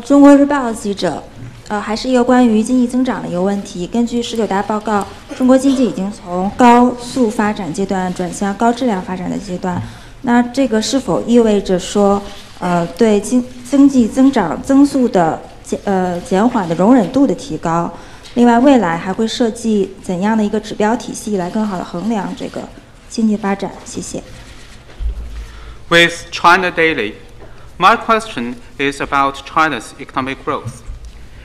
中国日报记者，还是一个关于经济增长的一个问题。根据19大报告，中国经济已经从高速发展阶段转向高质量发展的阶段。那这个是否意味着说，对经济增长增速的减缓的容忍度的提高？另外，未来还会设计怎样的一个指标体系来更好的衡量这个经济发展？谢谢。With China Daily, my question is about China's economic growth.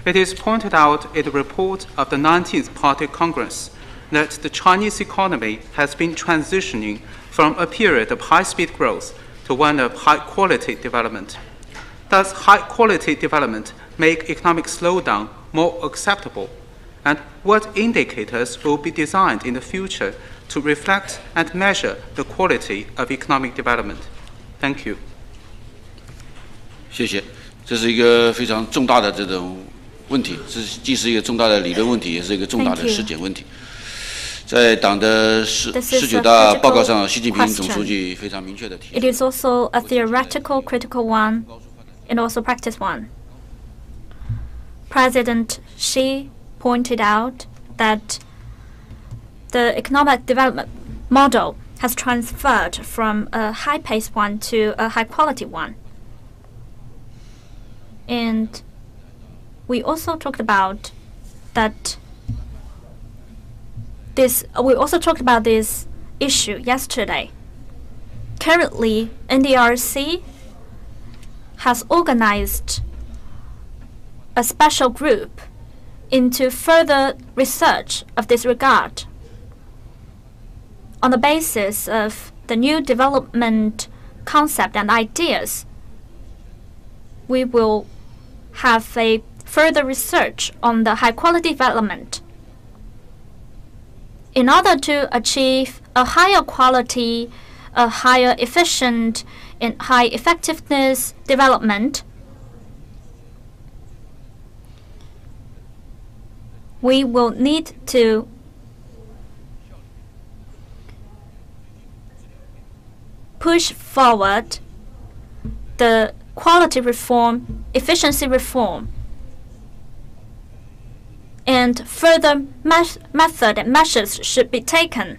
It is pointed out in the report of the 19th Party Congress that the Chinese economy has been transitioning from a period of high-speed growth to one of high-quality development. Does high-quality development make economic slowdown more acceptable? And what indicators will be designed in the future to reflect and measure the quality of economic development? Thank you. 谢谢，这是一个非常重大的这种问题，既是一个重大的理论问题，也是一个重大的实践问题。在党的19大报告上，习近平总书记非常明确地提出。 It is also a theoretical, critical one, and also practice one. President Xi pointed out that the economic development model has transferred from a high-paced one to a high-quality one. And we also talked about that we also talked about this issue yesterday. Currently, NDRC has organized a special group into further research of this regard. On the basis of the new development concept and ideas, we will have a further research on the high-quality development. In order to achieve a higher quality, a higher efficient, and high effectiveness development, we will need to push forward the quality reform, efficiency reform, and further method and measures should be taken.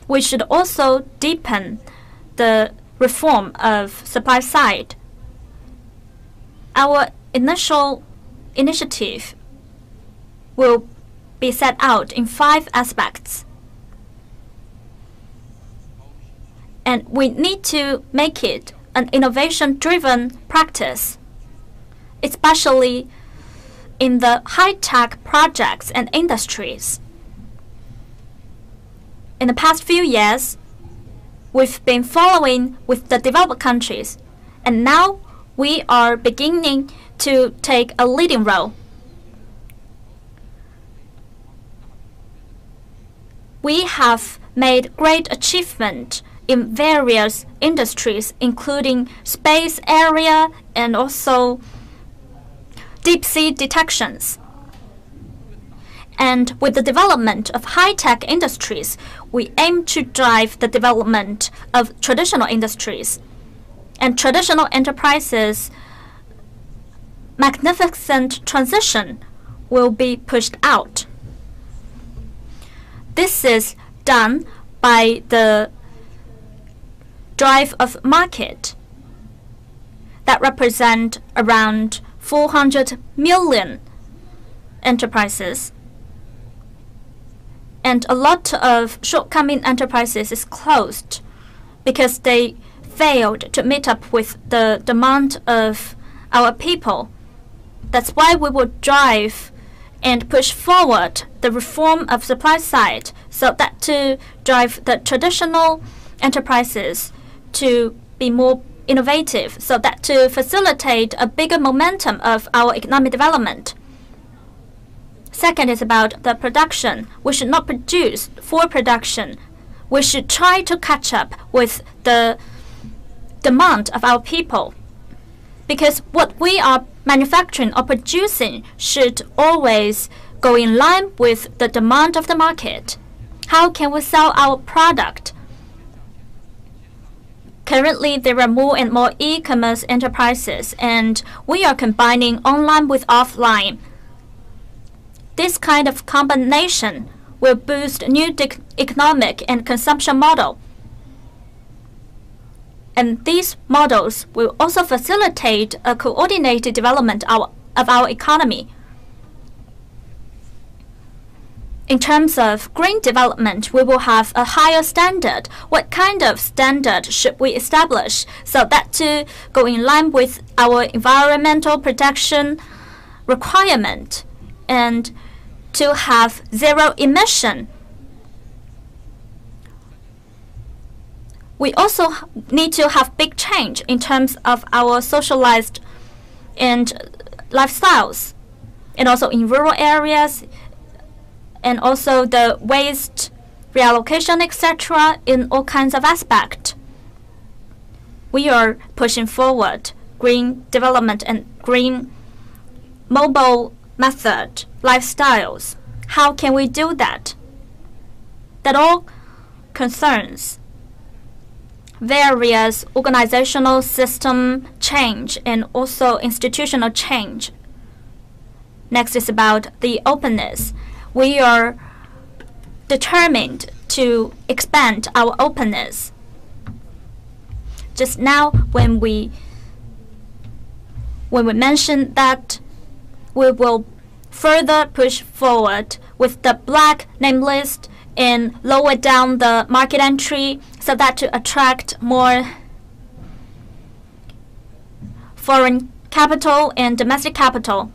We should also deepen the reform of supply side. Our initial initiative will be set out in 5 aspects. And we need to make it an innovation-driven practice, especially in the high-tech projects and industries. In the past few years, we've been following with the developed countries, and now we are beginning to take a leading role. We have made great achievement in various industries, including space area and also deep-sea detections. And with the development of high-tech industries, we aim to drive the development of traditional industries. And traditional enterprises' magnificent transition will be pushed out. This is done by the drive of market that represent around 400 million enterprises. And a lot of shortcoming enterprises is closed because they failed to meet up with the demand of our people. That's why we will drive and push forward the reform of supply side so that to drive the traditional enterprises to be more innovative, so that to facilitate a bigger momentum of our economic development. Second is about the production. We should not produce for production. We should try to catch up with the demand of our people. Because what we are manufacturing or producing should always go in line with the demand of the market. How can we sell our product Currently, there are more and more e-commerce enterprises, and we are combining online with offline. This kind of combination will boost new economic and consumption model. And these models will also facilitate a coordinated development of our economy. In terms of green development, we will have a higher standard. What kind of standard should we establish so that to go in line with our environmental protection requirement and to have zero emission? We also need to have big change in terms of our socialized and lifestyles, and also in rural areas, and also the waste reallocation, etc., in all kinds of aspects. We are pushing forward green development and green mobile method lifestyles. How can we do that? That all concerns various organizational system change and also institutional change. Next is about the openness. We are determined to expand our openness. Just now, when we mentioned that we will further push forward with the black name list and lower down the market entry so that to attract more foreign capital and domestic capital.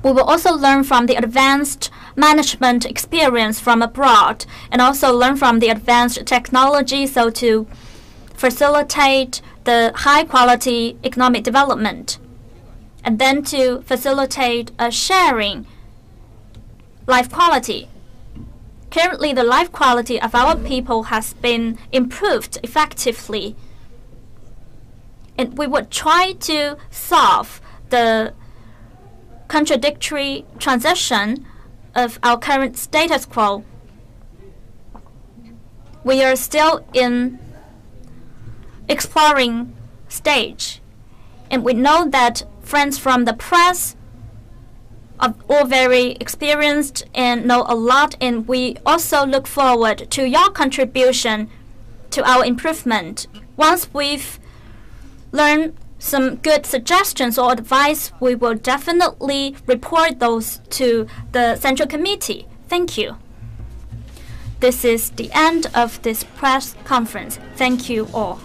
We will also learn from the advanced management experience from abroad and also learn from the advanced technology so to facilitate the high-quality economic development, and then to facilitate a sharing life quality. Currently, the life quality of our people has been improved effectively, and we would try to solve the contradictory transition of our current status quo. We are still in exploring stage, and we know that friends from the press are all very experienced and know a lot, and we also look forward to your contribution to our improvement. Once we've learned some good suggestions or advice, we will definitely report those to the Central Committee. Thank you. This is the end of this press conference. Thank you all.